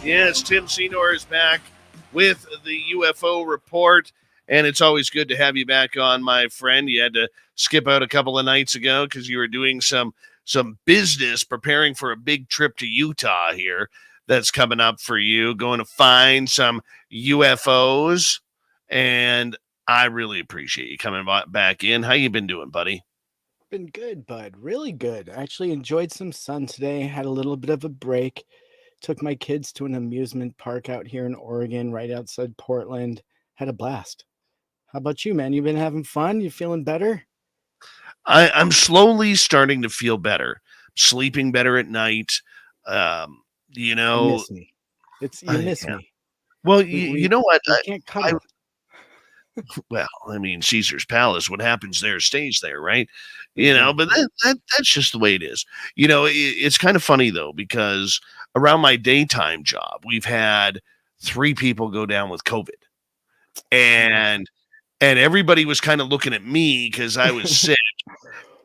Yes, Tim Seanor is back with the UFO Report, and it's always good to have you back on, my friend. You had to skip out a couple of nights ago because you were doing some business, preparing for a big trip to Utah here that's coming up for you, going to find some UFOs, and I really appreciate you coming back in. How you been doing, buddy? Been good, bud. Really good. Actually enjoyed some sun today. Had a little bit of a break. Took my kids to an amusement park out here in Oregon, right outside Portland. Had a blast. How about you, man? You been having fun? You feeling better? I'm slowly starting to feel better, sleeping better at night. Um, you You know, miss me. You miss yeah. me. Well, We you we know what? we can't I cuddle. well, I mean, Caesar's Palace. What happens there stays there, right? But Exactly. that's just the way it is. It's kind of funny though because around my daytime job, we've had 3 people go down with COVID, Jeez. and everybody was kind of looking at me because I was sick.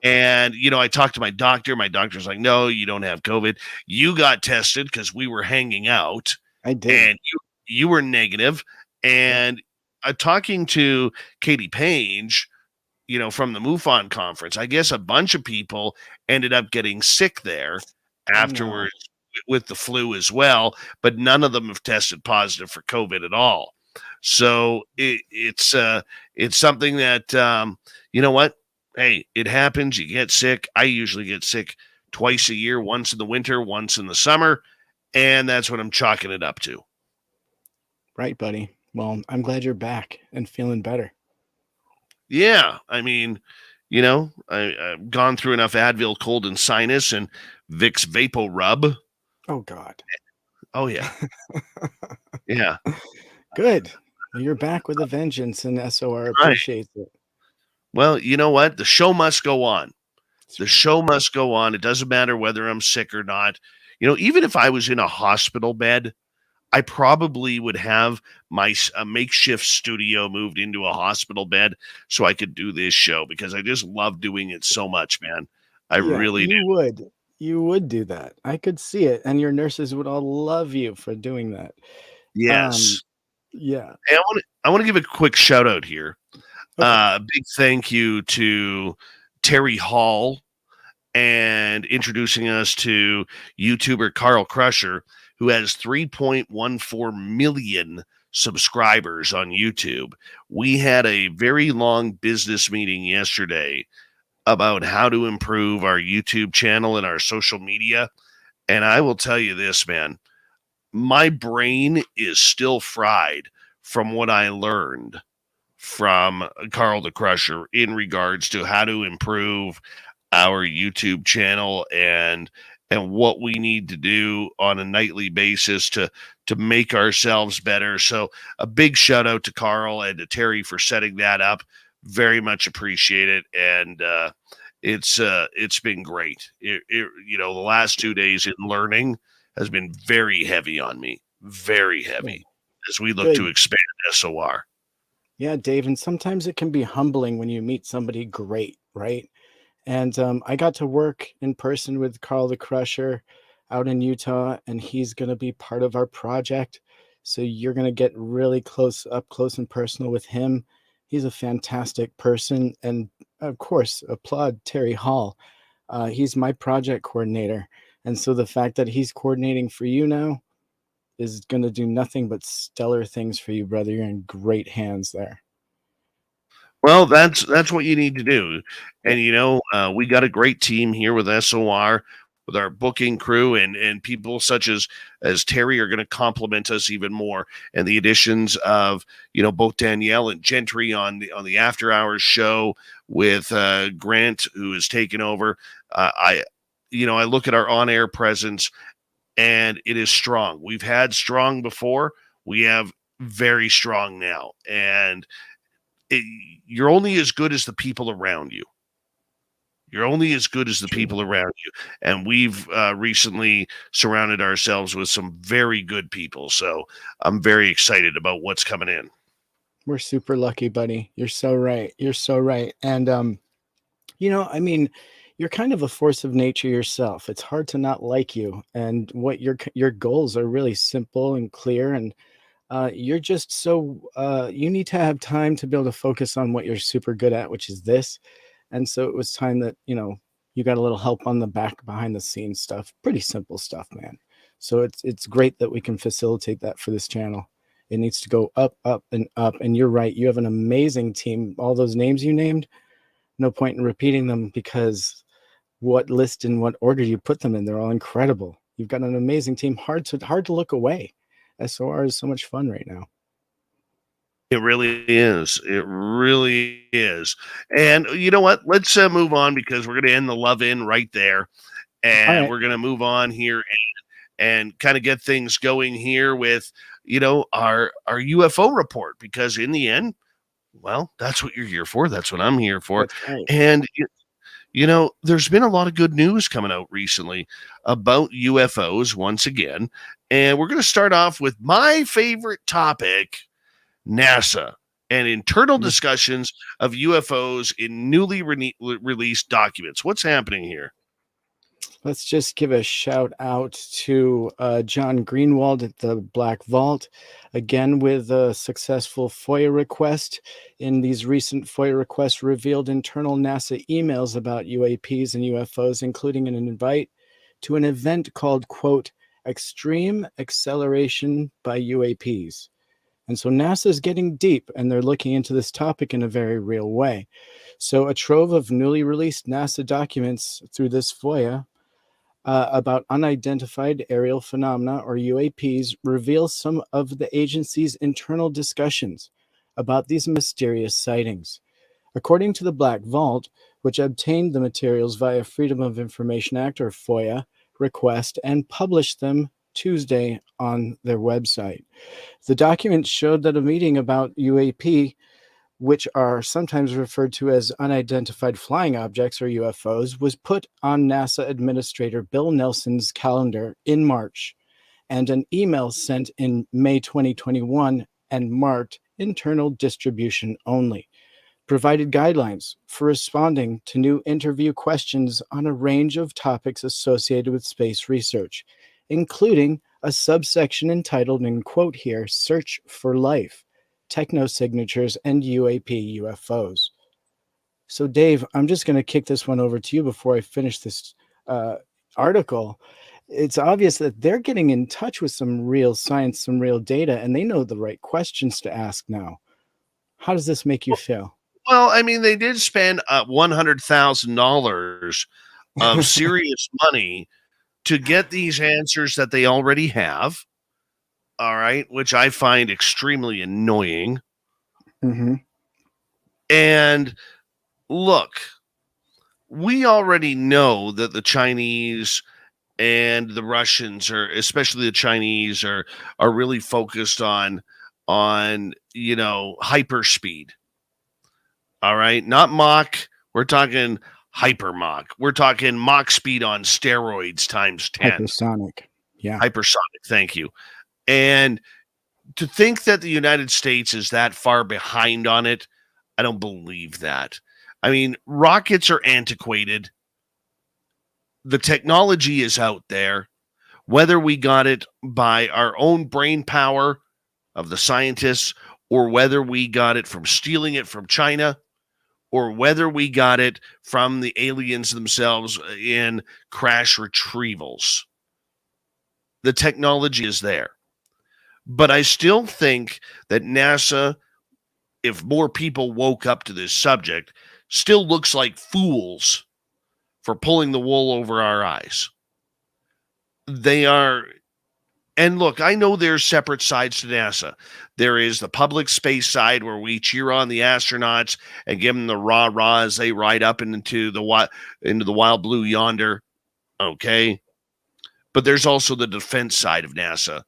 And I talked to my doctor. My doctor's like, "No, you don't have COVID. You got tested because we were hanging out, I did. and you were negative." Yep. And talking to Katie Page, from the MUFON conference, I guess a bunch of people ended up getting sick there Oh no. afterwards with the flu as well, but none of them have tested positive for COVID at all. So it's something that you know what? Hey, it happens. You get sick. I usually get sick twice a year, once in the winter, once in the summer, and that's what I'm chalking it up to. Right, buddy. Well, I'm glad you're back and feeling better. Yeah, I mean, I've gone through enough Advil cold and sinus and Vicks Vapo Rub. Oh God. Oh yeah, yeah, Good. Well, you're back with a vengeance, and SOR right. appreciates it. Well, you know what? The show must go on. That's The right. show must go on. It doesn't matter whether I'm sick or not. Even if I was in a hospital bed, I probably would have my a makeshift studio moved into a hospital bed so I could do this show because I just love doing it so much, man. I Yeah, really do. you would. You would do that. I could see it, and your nurses would all love you for doing that. Um, Yes. yeah. Hey, I want to give a quick shout out here. Okay. A big thank you to Terry Hall and introducing us to YouTuber Carl Crusher, who has 3.14 million subscribers on YouTube. We had a very long business meeting yesterday about how to improve our YouTube channel and our social media. And I will tell you this, man, my brain is still fried from what I learned from Carl the Crusher in regards to how to improve our YouTube channel and what we need to do on a nightly basis to make ourselves better. So a big shout out to Carl and to Terry for setting that up. Very much appreciate it, and it's been great. The last 2 days in learning has been very heavy on me, very Good. heavy as we look to Good. expand SOR. Yeah, Dave. And sometimes it can be humbling when you meet somebody great, right? And I got to work in person with Carl the Crusher out in Utah, and he's going to be part of our project. So you're going to get really close and personal with him. He's a fantastic person. And of course, applaud Terry Hall. He's my project coordinator. And so the fact that he's coordinating for you now is going to do nothing but stellar things for you, brother. You're in great hands there. Well, that's what you need to do, Yep. and we got a great team here with SOR, with our booking crew, and people such as Terry are going to complement us even more, and the additions of both Danielle and Gentry on the After Hours show with Grant, who has taken over. I look at our on air presence, and it is strong. We've had strong before. We have very strong now, and it, you're only as good as the people around you. You're only as good as the True. people around you. And we've recently surrounded ourselves with some very good people. So I'm very excited about what's coming in. We're super lucky, buddy. You're so right. You're so right. And I mean, you're kind of a force of nature yourself. It's hard to not like you, and what your goals are really simple and clear, and you're just so you need to have time to be able to focus on what you're super good at, which is this. And so it was time that, you got a little help on the back behind the scenes stuff. Pretty simple stuff, man. So it's great that we can facilitate that for this channel. It needs to go up, up, and up. And you're right. You have an amazing team. All those names you named, no point in repeating them, because what list and what order you put them in, they're all incredible. You've got an amazing team. Hard to look away. SOR is so much fun right now. It really is. It really is. And you know what? Let's move on, because we're going to end the love in right there. And Right. we're going to move on here and kind of get things going here with, our UFO report, because in the end, well, that's what you're here for. That's what I'm here for. That's right. And, there's been a lot of good news coming out recently about UFOs once again. And we're going to start off with my favorite topic, NASA, and internal discussions of UFOs in newly released documents. What's happening here? Let's just give a shout out to John Greenwald at the Black Vault, again with a successful FOIA request. In these recent FOIA requests revealed internal NASA emails about UAPs and UFOs, including an invite to an event called, quote, Extreme Acceleration by UAPs. And so NASA is getting deep, and they're looking into this topic in a very real way. So a trove of newly released NASA documents through this FOIA about unidentified aerial phenomena, or UAPs, reveals some of the agency's internal discussions about these mysterious sightings. According to the Black Vault, which obtained the materials via Freedom of Information Act, or FOIA, request and published them Tuesday on their website. The documents showed that a meeting about UAP, which are sometimes referred to as unidentified flying objects, or UFOs, was put on NASA Administrator Bill Nelson's calendar in March, and an email sent in May 2021 and marked internal distribution only, provided guidelines for responding to new interview questions on a range of topics associated with space research, including a subsection entitled, in quote here, Search for Life, Technosignatures, and UAP UFOs. So, Dave, I'm just going to kick this one over to you before I finish this article. It's obvious that they're getting in touch with some real science, some real data, and they know the right questions to ask now. How does this make you feel? Well, I mean, they did spend $100,000 of serious money to get these answers that they already have. All right, which I find extremely annoying. Mm-hmm. And look, we already know that the Chinese and the Russians, are especially the Chinese, are really focused on hyperspeed. All right, not Mach. We're talking hyper Mach. We're talking Mach speed on steroids times 10. Hypersonic. Yeah. Hypersonic. Thank you. And to think that the United States is that far behind on it, I don't believe that. I mean, rockets are antiquated. The technology is out there. Whether we got it by our own brain power of the scientists, or whether we got it from stealing it from China, or whether we got it from the aliens themselves in crash retrievals, the technology is there. But I still think that NASA, if more people woke up to this subject, still looks like fools for pulling the wool over our eyes. They are, and look, I know there's separate sides to NASA. There is the public space side, where we cheer on the astronauts and give them the rah-rah as they ride up into the wild blue yonder. Okay. But there's also the defense side of NASA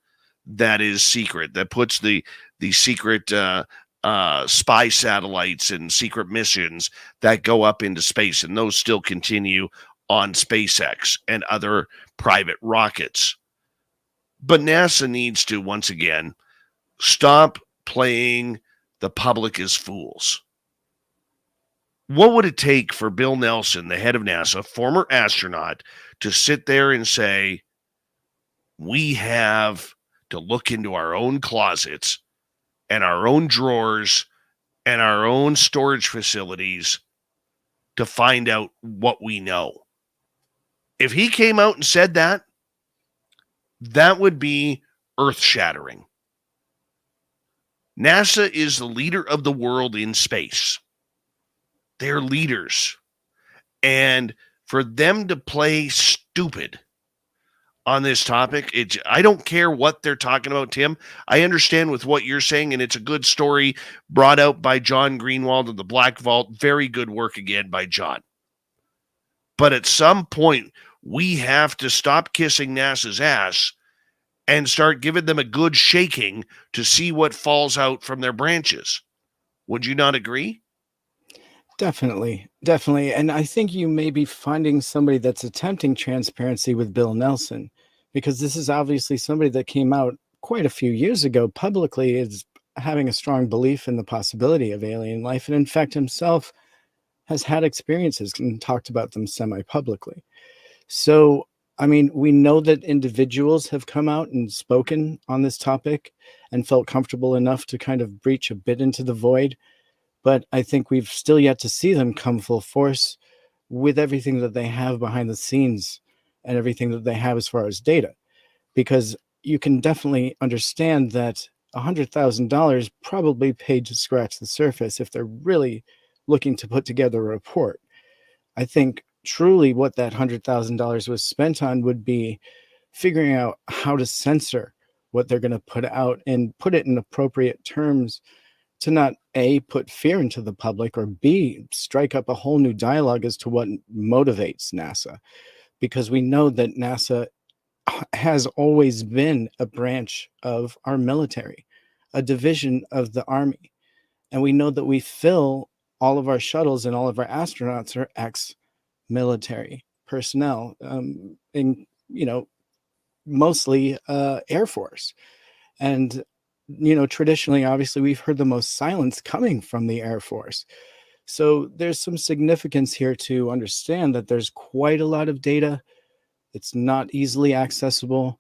that is secret, that puts the secret spy satellites and secret missions that go up into space, and those still continue on SpaceX and other private rockets. But NASA needs to, once again, stop playing the public as fools. What would it take for Bill Nelson, the head of NASA, former astronaut, to sit there and say, we have to look into our own closets and our own drawers and our own storage facilities to find out what we know? If he came out and said that, that would be earth-shattering. NASA is the leader of the world in space. They're leaders. And for them to play stupid on this topic, I don't care what they're talking about, Tim. I understand with what you're saying, and it's a good story brought out by John Greenwald of the Black Vault. Very good work again by John. But at some point, we have to stop kissing NASA's ass and start giving them a good shaking to see what falls out from their branches. Would you not agree? Definitely, definitely. And I think you may be finding somebody that's attempting transparency with Bill Nelson, because this is obviously somebody that came out quite a few years ago publicly is having a strong belief in the possibility of alien life. And in fact, himself has had experiences and talked about them semi-publicly. So, I mean, we know that individuals have come out and spoken on this topic and felt comfortable enough to kind of breach a bit into the void. But I think we've still yet to see them come full force with everything that they have behind the scenes and everything that they have as far as data. Because you can definitely understand that $100,000 probably paid to scratch the surface if they're really looking to put together a report. I think truly what that $100,000 was spent on would be figuring out how to censor what they're going to put out and put it in appropriate terms to not A, put fear into the public, or B, strike up a whole new dialogue as to what motivates NASA. Because we know that NASA has always been a branch of our military, a division of the Army. And we know that we fill all of our shuttles and all of our astronauts are ex-military personnel, in, mostly Air Force. And traditionally, obviously, we've heard the most silence coming from the Air Force. So there's some significance here to understand that there's quite a lot of data. It's not easily accessible,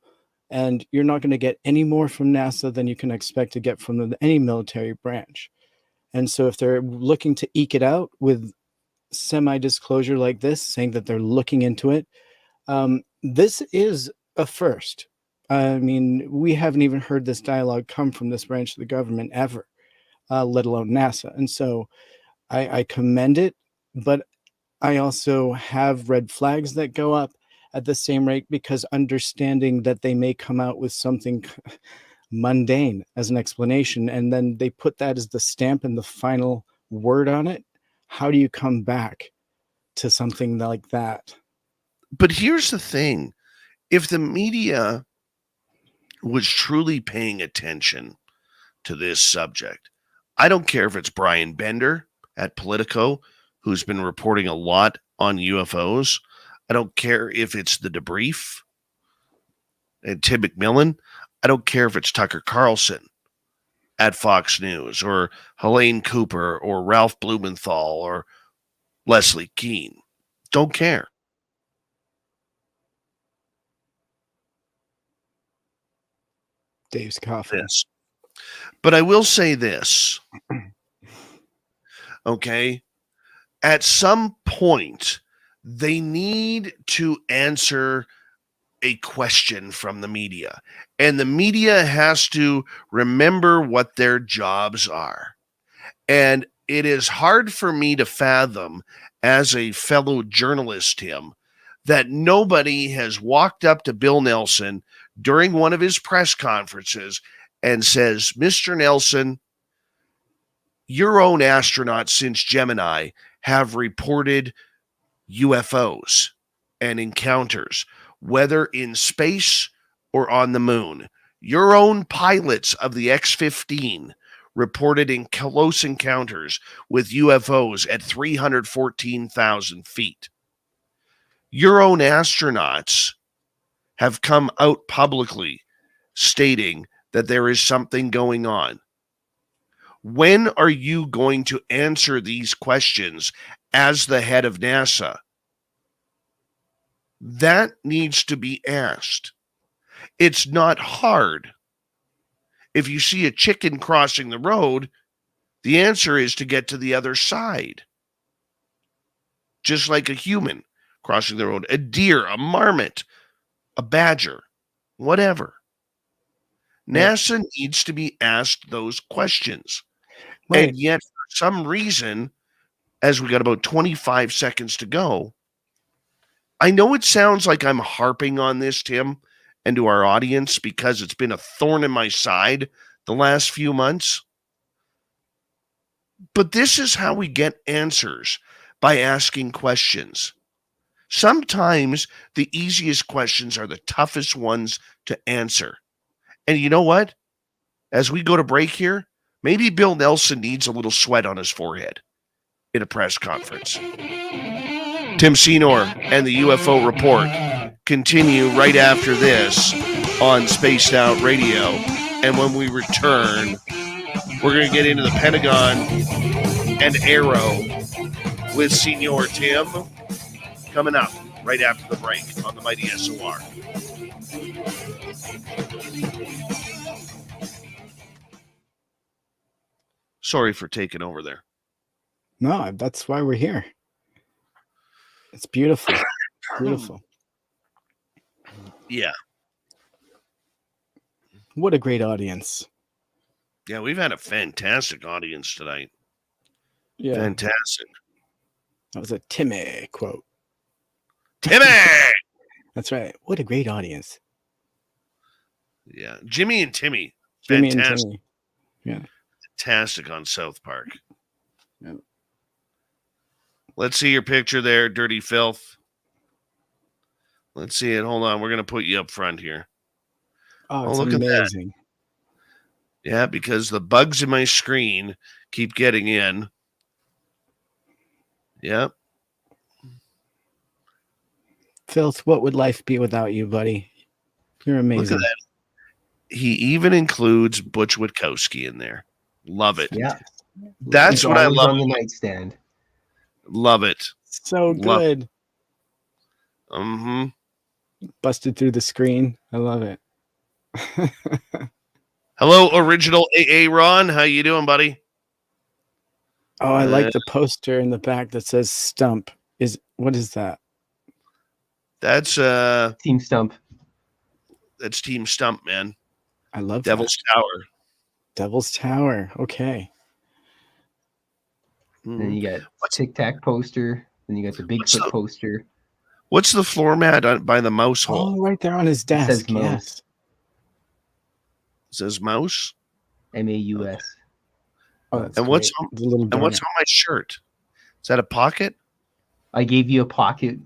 and you're not going to get any more from NASA than you can expect to get from any military branch. And so if they're looking to eke it out with semi-disclosure like this, saying that they're looking into it, this is a first. I mean, we haven't even heard this dialogue come from this branch of the government ever, let alone NASA. And so I commend it, but I also have red flags that go up at the same rate, because understanding that they may come out with something mundane as an explanation, and then they put that as the stamp and the final word on it. How do you come back to something like that? But here's the thing. If the media was truly paying attention to this subject, I don't care if it's Brian Bender at Politico, who's been reporting a lot on UFOs. I don't care if it's the Debrief and Tim McMillan. I don't care if it's Tucker Carlson at Fox News, or Helene Cooper, or Ralph Blumenthal, or Leslie Keane. Don't care. Dave's coughing. This. But I will say this. Okay? At some point, they need to answer a question from the media. And the media has to remember what their jobs are. And it is hard for me to fathom, as a fellow journalist, Tim, that nobody has walked up to Bill Nelson during one of his press conferences and says, Mr. Nelson, your own astronauts since Gemini have reported UFOs and encounters, whether in space or on the moon. Your own pilots of the X-15 reported in close encounters with UFOs at 314,000 feet. Your own astronauts have come out publicly stating that there is something going on. When are you going to answer these questions as the head of NASA? That needs to be asked. It's not hard. If you see a chicken crossing the road, the answer is to get to the other side. Just like a human crossing the road, a deer, a marmot, a badger, whatever. NASA needs to be asked those questions. Right. And yet, for some reason, as we got about 25 seconds to go, I know it sounds like I'm harping on this, Tim, and to our audience, because it's been a thorn in my side the last few months. But this is how we get answers, by asking questions. Sometimes the easiest questions are the toughest ones to answer. And you know what? As we go to break here, maybe Bill Nelson needs a little sweat on his forehead in a press conference. Tim Seanor and the UFO Report continue right after this on Spaced Out Radio. And when we return, we're going to get into the Pentagon and AARO with Seanor Tim coming up right after the break on the Mighty SOR. Sorry for taking over there. No, that's why we're here. It's beautiful. Beautiful. Yeah. What a great audience. Yeah, we've had a fantastic audience tonight. Yeah. Fantastic. That was a Timmy quote. Timmy! That's right. What a great audience. Yeah. Jimmy and Timmy. Jimmy Fantastic. and Timmy. Yeah. Fantastic on South Park. Yeah. Let's see your picture there, Dirty Fylth. Let's see it. Hold on. We're going to put you up front here. Oh, it's look at that. amazing. Yeah, because the bugs in my screen keep getting in. Yep. Fylth, what would life be without you, buddy? You're amazing. Look at that. He even includes Butch Witkowski in there. Love it. Yeah. That's what I love. On the nightstand. Love it. So good. Mm-hmm. Busted through the screen. I love it. Hello, original AA Ron. How you doing, buddy? Oh, I like the poster in the back that says Stump. What is that? That's Team Stump. That's Team Stump, man. I love Devil's that. Tower. Devil's Tower. Okay. Then you got Tic Tac poster. Then you got the Bigfoot poster. What's the floor mat by the mouse hole? Oh, right there on his desk. It says mouse. Yes. It says mouse. MAUS. Oh, that's And great. what's The little and what's donut. on my shirt? Is that a pocket? I gave you a pocket,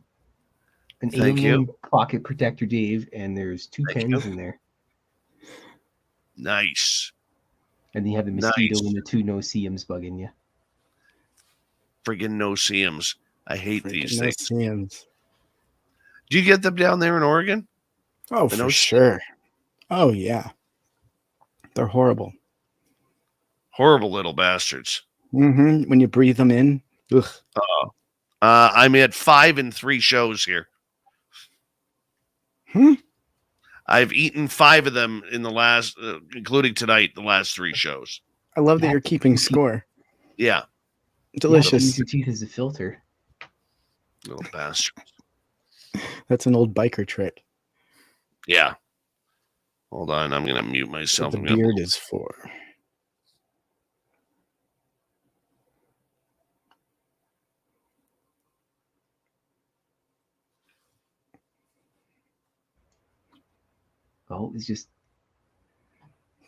an Thank alien pocket protector, Dave, and there's two Thank pens you. in there. Nice. And then you have the mosquito Nice. and the two no-see-ums bugging you. Friggin' no-see-ums. I hate these things. No-see-ums. Do you get them down there in Oregon? Oh, The for no-see- sure. Oh, yeah. They're horrible. Horrible little bastards. Mm-hmm. When you breathe them in. Ugh. I'm at 5 and 3 shows here. I've eaten 5 of them in the last, including tonight, the last 3 shows. I love that you're keeping score. Yeah. Delicious. Use your teeth as a filter. Little bastards. That's an old biker trick. Yeah. Hold on. I'm going to mute That's myself. what the beard is for. Oh, it's just,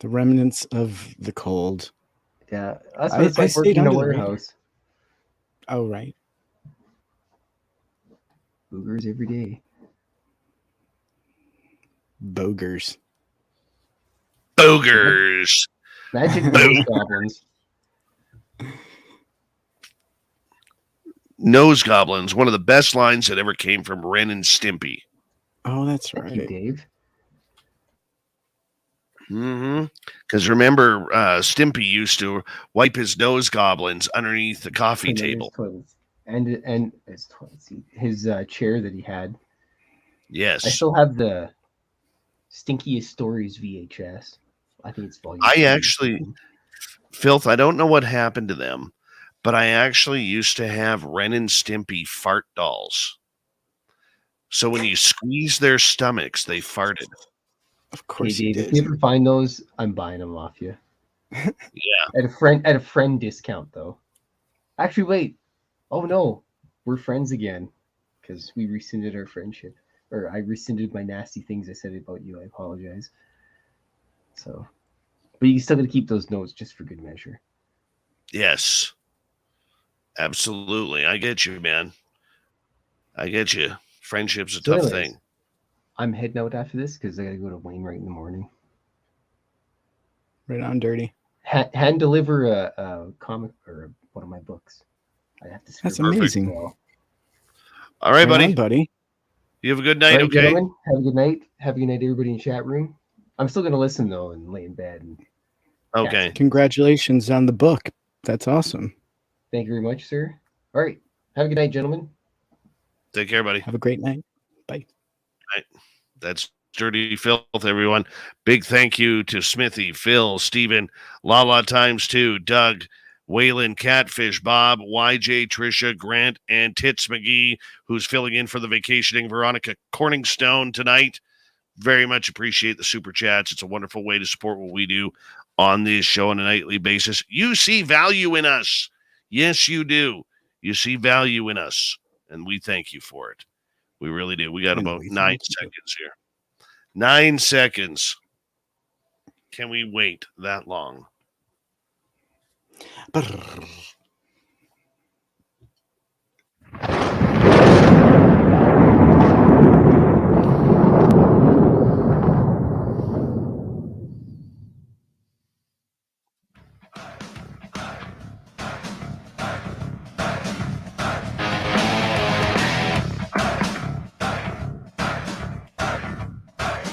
The remnants of the cold. yeah. That's I what it's like stayed working in a under the radar. warehouse. Oh, right. Boogers every day. Bogers. Boogers. Magic nose goblins. Nose goblins. One of the best lines that ever came from Ren and Stimpy. Oh, that's Thank you, right. Dave. Because remember, Stimpy used to wipe his nose goblins underneath the coffee And then table. his toilet seat, his chair that he had. I Yes. still have the Stinkiest Stories VHS. I think it's volume. I 3. actually, Fylth, I don't know what happened to them, but I actually used to have Ren and Stimpy fart dolls. So when you squeeze their stomachs, they farted. Of course Hey you Dave, if did. you ever find those, I'm buying them off you. Yeah. At a friend discount though. Actually, wait. Oh no, we're friends again because we rescinded our friendship, or I rescinded my nasty things I said about you. I apologize. So, but you still got to keep those notes just for good measure. Yes. Absolutely. I get you, man. I get you. Friendship's a So tough anyways, thing. I'm heading out after this because I got to go to Wainwright in the morning. Right on, Dirty. Hand deliver a comic or one of my books. I have to. That's scribble amazing. as well. All right, Right buddy. on, buddy. You have a good All night, right, okay? gentlemen. Have a good night. Have a good night, everybody in the chat room. I'm still gonna listen though and lay in bed. And Okay. Congratulations on the book. That's awesome. Thank you very much, sir. All right. Have a good night, gentlemen. Take care, buddy. Have a great night. Bye. That's Dirty Filth, everyone. Big thank you to Smithy, Phil, Steven, Lala times 2, Doug, Waylon, Catfish, Bob, YJ, Trisha, Grant, and Tits McGee, who's filling in for the vacationing Veronica Corningstone tonight. Very much appreciate the super chats. It's a wonderful way to support what we do on this show on a nightly basis. You see value in us. Yes, you do. You see value in us, and we thank you for it. We really do. We got And about we 9 thank you. seconds here. 9 seconds. Can we wait that long? Brrr.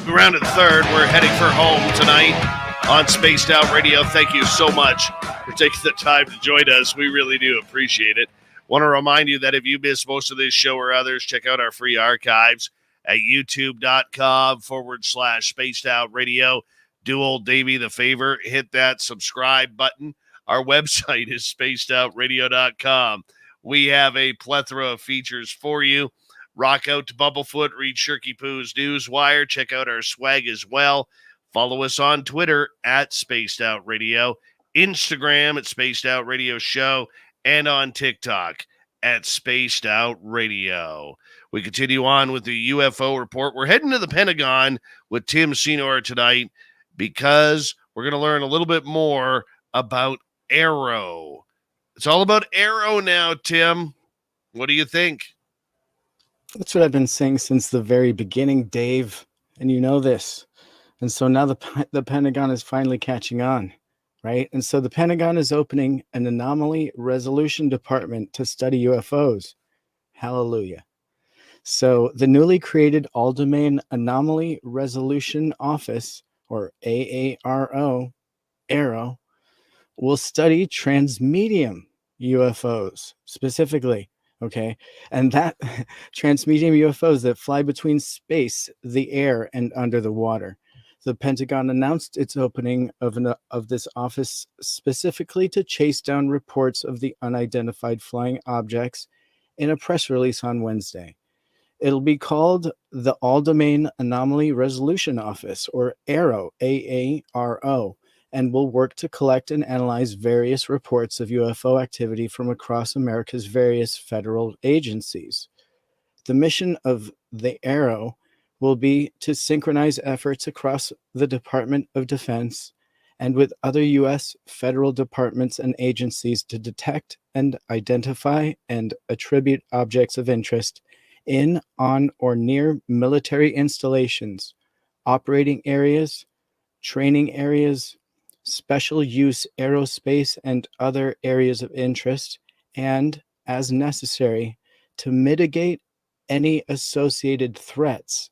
Around at third, we're heading for home tonight on Spaced Out Radio. Thank you so much for taking the time to join us. We really do appreciate it. Want to remind you that if you missed most of this show or others, check out our free archives at youtube.com/Spaced Out Radio. Do old Davey the favor, hit that subscribe button. Our website is spacedoutradio.com. We have a plethora of features for you. Rock out to Bumblefoot, read Shirky Poo's Newswire. Check out our swag as well. Follow us on Twitter at Spaced Out Radio, Instagram at Spaced Out Radio Show, and on TikTok at Spaced Out Radio. We continue on with the UFO report. We're heading to the Pentagon with Tim Seanor tonight because we're going to learn a little bit more about AARO. It's all about AARO now, Tim. What do you think? That's what I've been saying since the very beginning, Dave. And you know this. And so now the Pentagon is finally catching on, right? And so the Pentagon is opening an anomaly resolution department to study UFOs. Hallelujah. So the newly created All-Domain Anomaly Resolution Office, or AARO, AARO, will study transmedium UFOs specifically. Okay. And that transmedium UFOs that fly between space, the air, and under the water. The Pentagon announced its opening of this office specifically to chase down reports of the unidentified flying objects in a press release on Wednesday. It'll be called the All-Domain Anomaly Resolution Office, or AARO, AARO, and will work to collect and analyze various reports of UFO activity from across America's various federal agencies. The mission of the AARO will be to synchronize efforts across the Department of Defense and with other U.S. federal departments and agencies to detect and identify and attribute objects of interest in, on, or near military installations, operating areas, training areas, special use aerospace and other areas of interest, and, as necessary, to mitigate any associated threats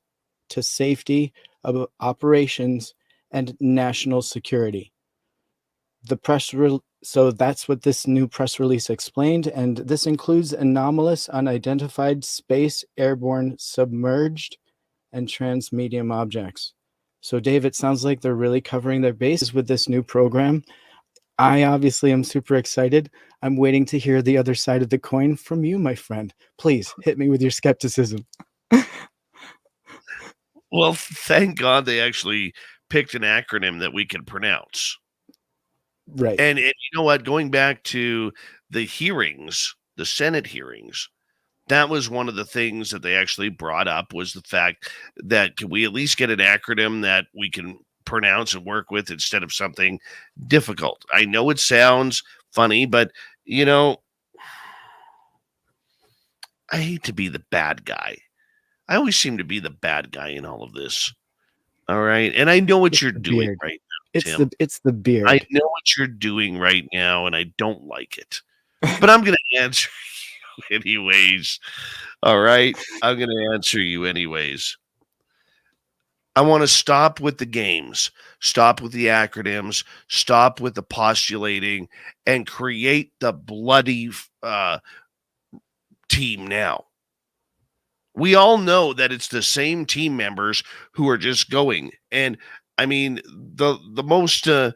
to safety of operations and national security. So that's what this new press release explained, and this includes anomalous, unidentified space, airborne, submerged, and transmedium objects. So, Dave, it sounds like they're really covering their bases with this new program. I obviously am super excited. I'm waiting to hear the other side of the coin from you, my friend. Please hit me with your skepticism. Well, thank God they actually picked an acronym that we can pronounce. Right. And you know what? Going back to the hearings, the Senate hearings, that was one of the things that they actually brought up, was the fact that can we at least get an acronym that we can pronounce and work with instead of something difficult. I know it sounds funny, but you know, I hate to be the bad guy. I always seem to be the bad guy in all of this. All right. And I know what It's you're the doing beard. right now, It's Tim. the I beard. know what you're doing right now, and I don't like it. But I'm going to answer you anyways. All right. I'm going to answer you anyways. I want to stop with the games, stop with the acronyms, stop with the postulating, and create the bloody team now. We all know that it's the same team members who are just going. And I mean, the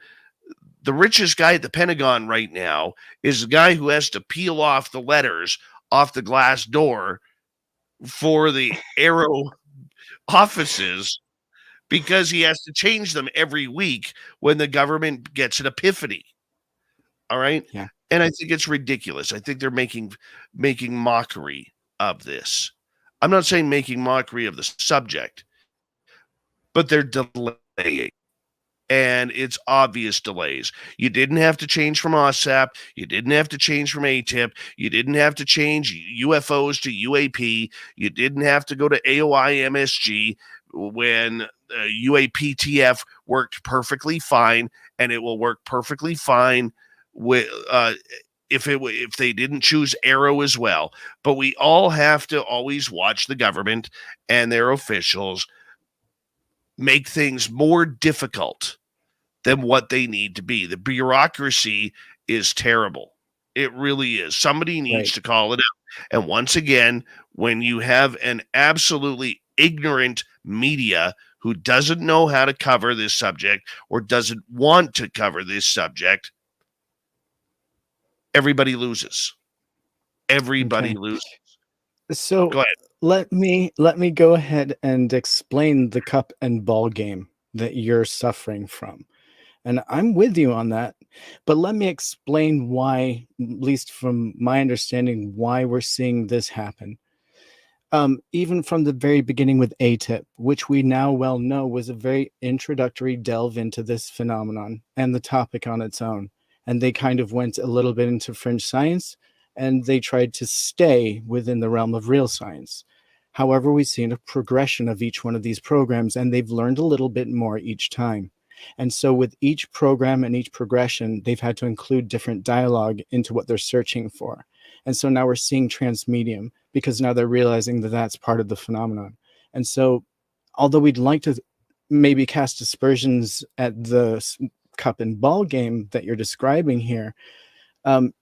richest guy at the Pentagon right now is the guy who has to peel off the letters off the glass door for the AARO offices because he has to change them every week when the government gets an epiphany. All right. Yeah. And I think it's ridiculous. I think they're making mockery of this. I'm not saying making mockery of the subject, but they're delaying. And it's obvious delays. You didn't have to change from OSAP. You didn't have to change from ATIP. You didn't have to change UFOs to UAP. You didn't have to go to AOI MSG when UAPTF worked perfectly fine, and it will work perfectly fine with if they didn't choose AARO as well. But we all have to always watch the government and their officials make things more difficult than what they need to be. The bureaucracy is terrible. It really is. Somebody needs Right. to call it out. And once again, when you have an absolutely ignorant media who doesn't know how to cover this subject or doesn't want to cover this subject, everybody loses. Everybody Okay. loses. So Go ahead. let me go ahead and explain the cup and ball game that you're suffering from. And I'm with you on that, but let me explain why, at least from my understanding, why we're seeing this happen. Even from the very beginning with ATIP, which we now well know was a very introductory delve into this phenomenon and the topic on its own. And they kind of went a little bit into fringe science, and they tried to stay within the realm of real science. However, we've seen a progression of each one of these programs, and they've learned a little bit more each time. And so with each program and each progression, they've had to include different dialogue into what they're searching for. And so now we're seeing transmedium because now they're realizing that that's part of the phenomenon. And so although we'd like to maybe cast aspersions at the cup and ball game that you're describing here,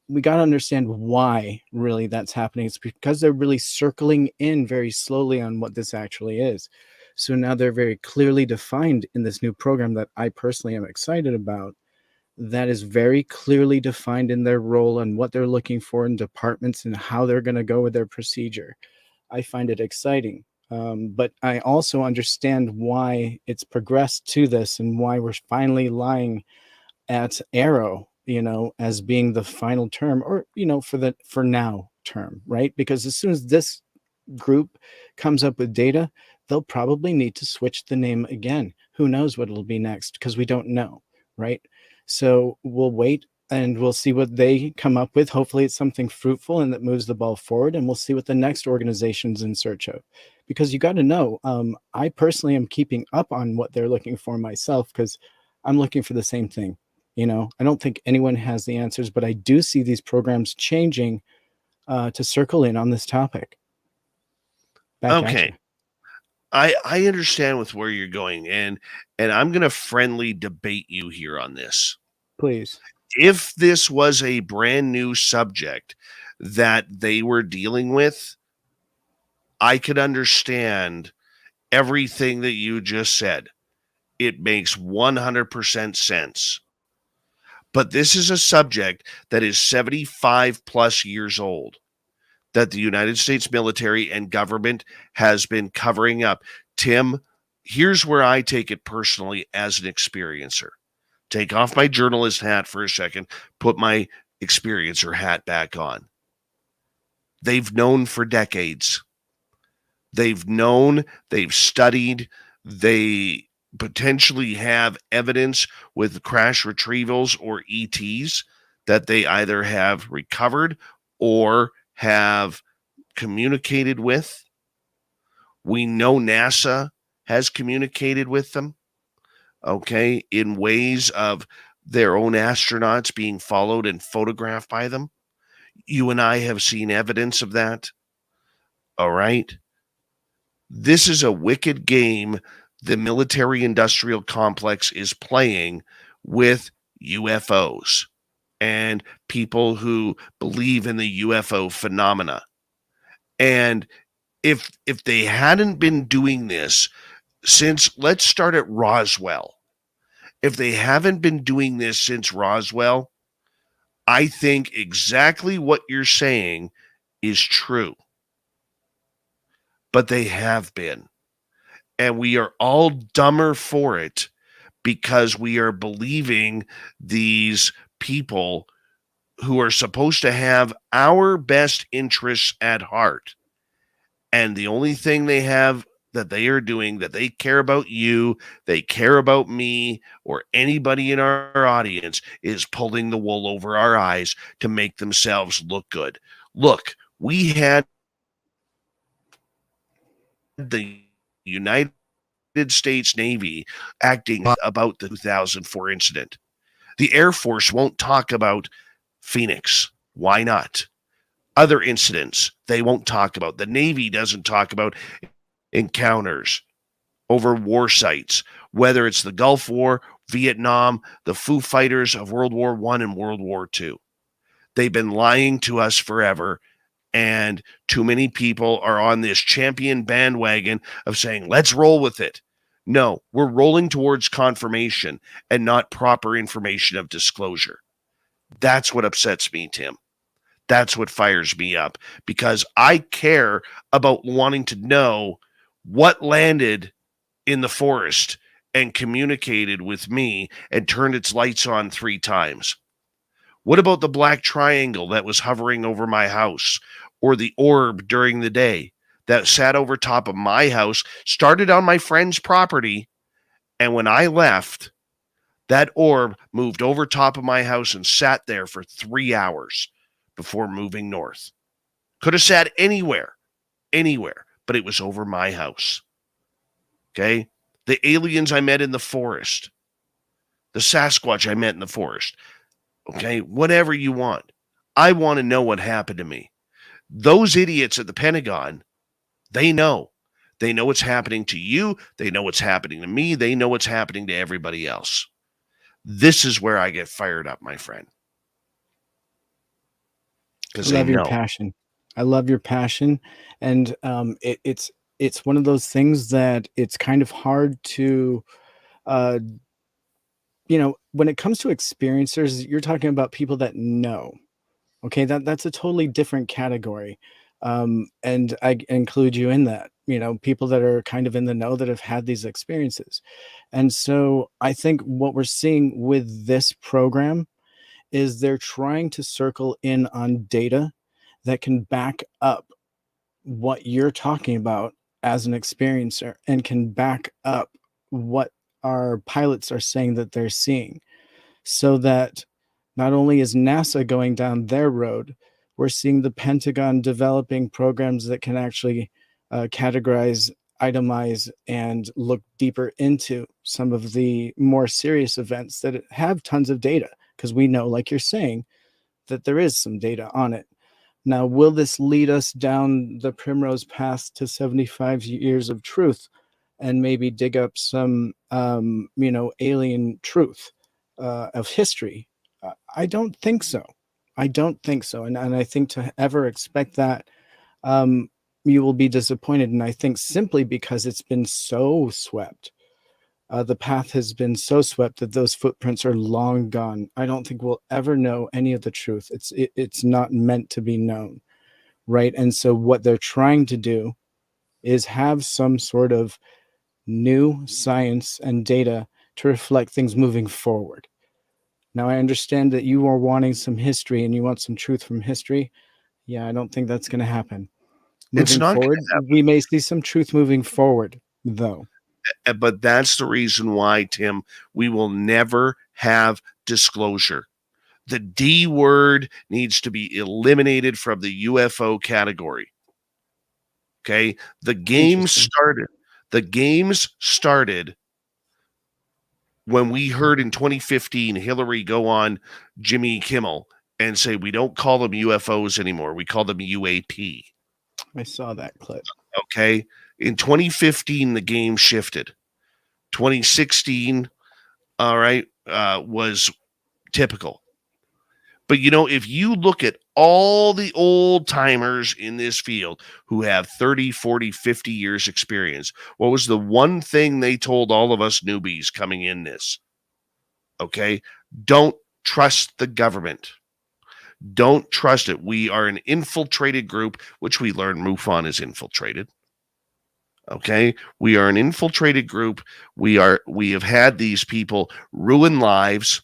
we got to understand why really that's happening. It's because they're really circling in very slowly on what this actually is. So now they're very clearly defined in this new program that I personally am excited about. That is very clearly defined in their role and what they're looking for in departments and how they're going to go with their procedure. I find it exciting. But I also understand why it's progressed to this and why we're finally lying at AARO, as being the final term, or, for now term, right? Because as soon as this group comes up with data, they'll probably need to switch the name again. Who knows what it'll be next, because we don't know, right? So we'll wait and we'll see what they come up with. Hopefully it's something fruitful and that moves the ball forward, and we'll see what the next organization's in search of. Because you got to know, I personally am keeping up on what they're looking for myself, because I'm looking for the same thing. I don't think anyone has the answers, but I do see these programs changing to circle in on this topic. Back at Okay. you. I understand with where you're going, and I'm going to friendly debate you here on this. Please. If this was a brand new subject that they were dealing with, I could understand everything that you just said. It makes 100% sense. But this is a subject that is 75 plus years old, that the United States military and government has been covering up. Tim, here's where I take it personally as an experiencer. Take off my journalist hat for a second, put my experiencer hat back on. They've known for decades. They've known, they've studied, they potentially have evidence with crash retrievals or ETs that they either have recovered or have communicated with. We know NASA has communicated with them, okay, in ways of their own astronauts being followed and photographed by them. You and I have seen evidence of that. All right. This is a wicked game the military industrial complex is playing with UFOs and people who believe in the UFO phenomena. And if they hadn't been doing this since, let's start at Roswell. If they haven't been doing this since Roswell, I think exactly what you're saying is true. But they have been. And we are all dumber for it because we are believing these people who are supposed to have our best interests at heart. And the only thing they have that they are doing, that they care about you, they care about me, or anybody in our audience, is pulling the wool over our eyes to make themselves look good. Look, we had the United States Navy acting about the 2004 incident. The Air Force won't talk about Phoenix. Why not? Other incidents they won't talk about. The Navy doesn't talk about encounters over war sites, whether it's the Gulf War, Vietnam, the Foo Fighters of World War I and World War II. They've been lying to us forever. And too many people are on this champion bandwagon of saying, let's roll with it. No, we're rolling towards confirmation and not proper information of disclosure. That's what upsets me, Tim. That's what fires me up, because I care about wanting to know what landed in the forest and communicated with me and turned its lights on 3 times. What about the black triangle that was hovering over my house, or the orb during the day that sat over top of my house, started on my friend's property, and when I left, that orb moved over top of my house and sat there for 3 hours before moving north? Could have sat anywhere, but it was over my house. Okay? The aliens I met in the forest, the Sasquatch I met in the forest. Okay, whatever you want. I want to know what happened to me. Those idiots at the Pentagon, they know. They know what's happening to you. They know what's happening to me. They know what's happening to everybody else. This is where I get fired up, my friend. Because I love your passion. I love your passion. And it's one of those things that it's kind of hard to when it comes to experiencers, you're talking about people that know. Okay, that's a totally different category. And I include you in that, people that are kind of in the know that have had these experiences. And so I think what we're seeing with this program is they're trying to circle in on data that can back up what you're talking about as an experiencer and can back up what our pilots are saying that they're seeing, so that not only is NASA going down their road, we're seeing the Pentagon developing programs that can actually categorize, itemize, and look deeper into some of the more serious events that have tons of data, because we know, like you're saying, that there is some data on it. Now, will this lead us down the primrose path to 75 years of truth? and maybe dig up some, alien truth of history. I don't think so. I don't think so. And I think to ever expect that, you will be disappointed. And I think simply because it's been so swept, the path has been so swept that those footprints are long gone. I don't think we'll ever know any of the truth. It's not meant to be known, right? And so what they're trying to do is have some sort of new science and data to reflect things moving forward. Now, I understand that you are wanting some history and you want some truth from history. Yeah, I don't think that's going to happen. It's Moving not gonna forward, we may see some truth moving forward, though. But that's the reason why, Tim, we will never have disclosure. The D word needs to be eliminated from the UFO category. Okay? The games started when we heard in 2015 Hillary go on Jimmy Kimmel and say, we don't call them UFOs anymore. We call them UAP. I saw that clip. Okay. In 2015, the game shifted. 2016, all right, was typical. But, if you look at all the old timers in this field who have 30, 40, 50 years experience, what was the one thing they told all of us newbies coming in this? Okay. Don't trust the government. Don't trust it. We are an infiltrated group, which we learned MUFON is infiltrated. Okay. We are an infiltrated group. We have had these people ruin lives,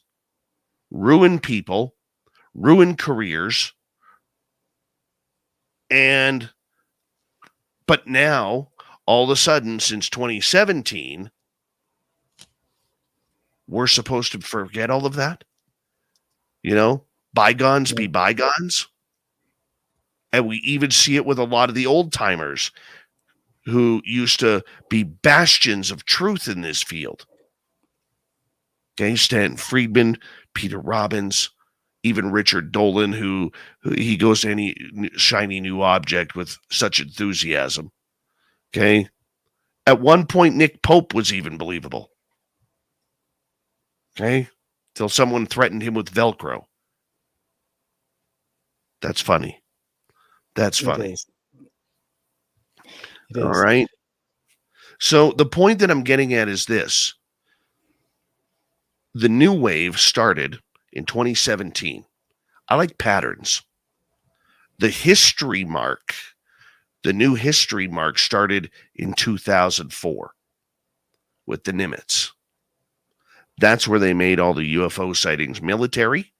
ruin people, ruin careers. But now, all of a sudden, since 2017, we're supposed to forget all of that. Bygones be bygones. And we even see it with a lot of the old timers who used to be bastions of truth in this field. Okay, Stanton Friedman, Peter Robbins, even Richard Dolan, who he goes to any shiny new object with such enthusiasm. Okay. At one point, Nick Pope was even believable. Okay. Till someone threatened him with Velcro. That's funny. That's funny. It All is. right. So the point that I'm getting at is this. The new wave started in 2017. I like patterns. The new history mark started in 2004 with the Nimitz. That's where they made all the UFO sightings military.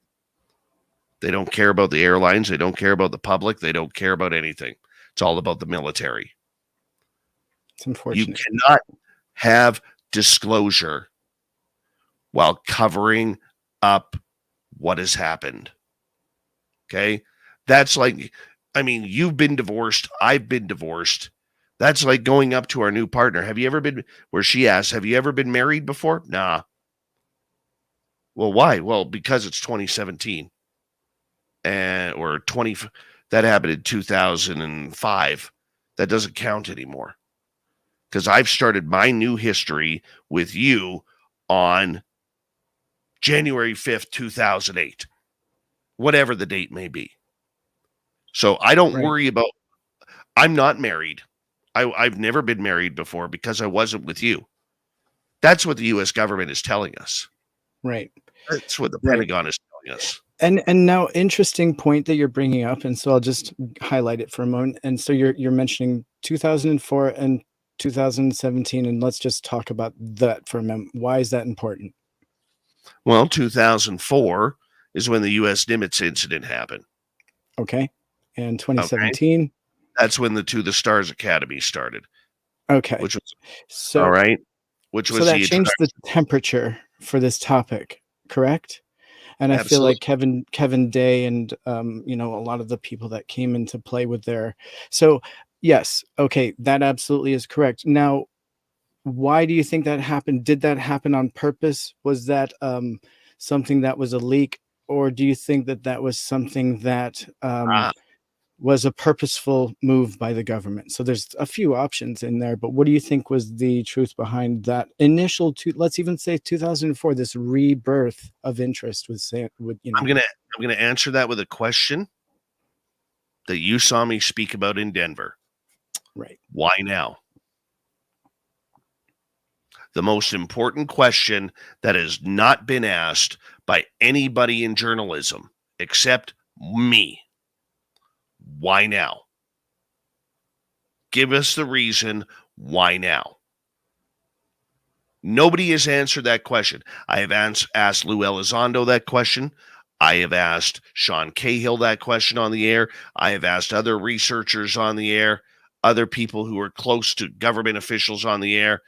They don't care about the airlines. They don't care about the public. They don't care about anything. It's all about the military. It's unfortunate. You cannot have disclosure while covering up what has happened. Okay? That's like, you've been divorced. I've been divorced. That's like going up to our new partner. Have you ever been, where she asks, have you ever been married before? Nah. Well, why? Well, because it's 2017. Or 20, that happened in 2005. That doesn't count anymore. Because I've started my new history with you on January 5th, 2008. Whatever the date may be. So I don't worry about, I'm not married. I've never been married before because I wasn't with you. That's what the U.S. government is telling us. Right. That's what the Pentagon is telling us. And now, interesting point that you're bringing up, and so I'll just highlight it for a moment. And so you're mentioning 2004 and 2017, and let's just talk about that for a moment. Why is that important? Well, 2004 is when the U.S. Nimitz incident happened. Okay. And 2017? Okay. That's when the To the Stars Academy started. Okay. Which was, so, all right. Which was so that changed the temperature for this topic, correct? And I feel like Kevin Day and, a lot of the people that came into play with their, so yes. Okay. That absolutely is correct. Now, why do you think that happened? Did that happen on purpose? Was that something that was a leak? Or do you think that that was something that was a purposeful move by the government. So there's a few options in there, but what do you think was the truth behind that initial let's even say 2004, this rebirth of interest with I'm gonna answer that with a question that you saw me speak about in Denver. right. Why now? The most important question that has not been asked by anybody in journalism except me. Why now? Give us the reason why now. Nobody has answered that question. I have asked Lou Elizondo that question. I have asked Sean Cahill that question on the air. I have asked other researchers on the air, other people who are close to government officials on the air.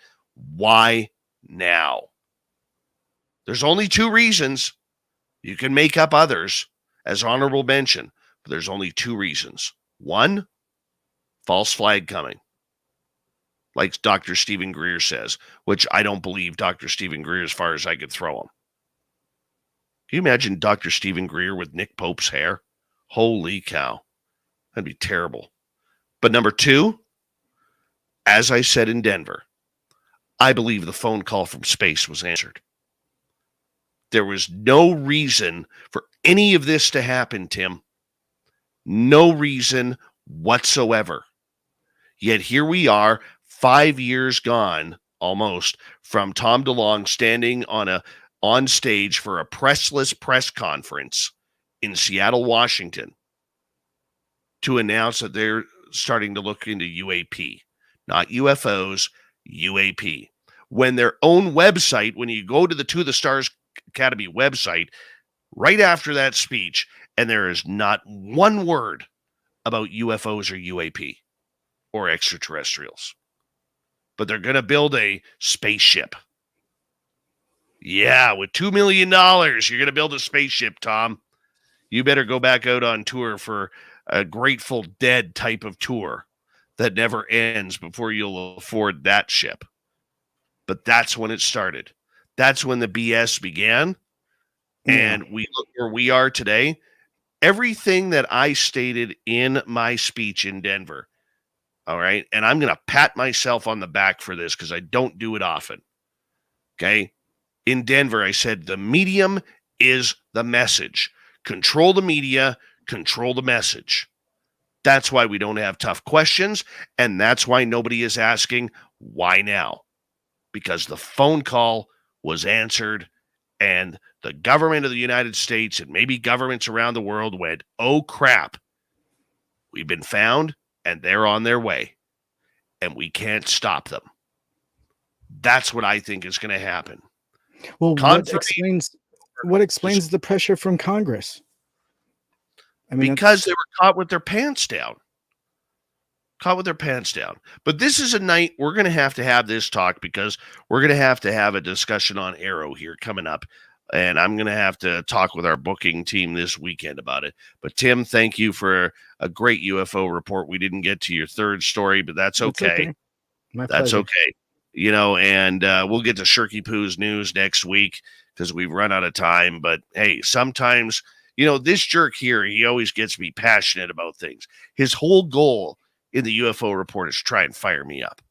Why now? There's only two reasons. You can make up others as honorable mention, but there's only two reasons. One, false flag coming, like Dr. Stephen Greer says, which I don't believe Dr. Stephen Greer as far as I could throw him. Can you imagine Dr. Stephen Greer with Nick Pope's hair? Holy cow. That'd be terrible. But number two, as I said in Denver, I believe the phone call from space was answered. There was no reason for any of this to happen, Tim. No reason whatsoever. Yet here we are, 5 years gone almost from Tom DeLonge standing on stage for a pressless press conference in Seattle, Washington, to announce that they're starting to look into UAP, not UFOs, UAP. When their own website, when you go to the To the Stars Academy website, right after that speech, and there is not one word about UFOs or UAP or extraterrestrials. But they're going to build a spaceship. Yeah, with $2 million, you're going to build a spaceship, Tom. You better go back out on tour for a Grateful Dead type of tour that never ends before you'll afford that ship. But that's when it started. That's when the BS began. And we look where we are today. Everything that I stated in my speech in Denver, all right, and I'm going to pat myself on the back for this because I don't do it often, okay? In Denver, I said the medium is the message. Control the media, control the message. That's why we don't have tough questions, and that's why nobody is asking, why now? Because the phone call was answered, and the government of the United States and maybe governments around the world went, oh, crap. We've been found, and they're on their way, and we can't stop them. That's what I think is going to happen. Well, what explains the pressure from Congress? I mean, because they were caught with their pants down. But this is a night we're going to have this talk because we're going to have a discussion on AARO here coming up. And I'm going to have to talk with our booking team this weekend about it. But Tim, thank you for a great UFO report. We didn't get to your third story, but that's okay. That's okay. You know, and we'll get to Shirky Poo's news next week because we've run out of time. But hey, sometimes, you know, this jerk here, he always gets me passionate about things. His whole goal in the UFO report is try and fire me up.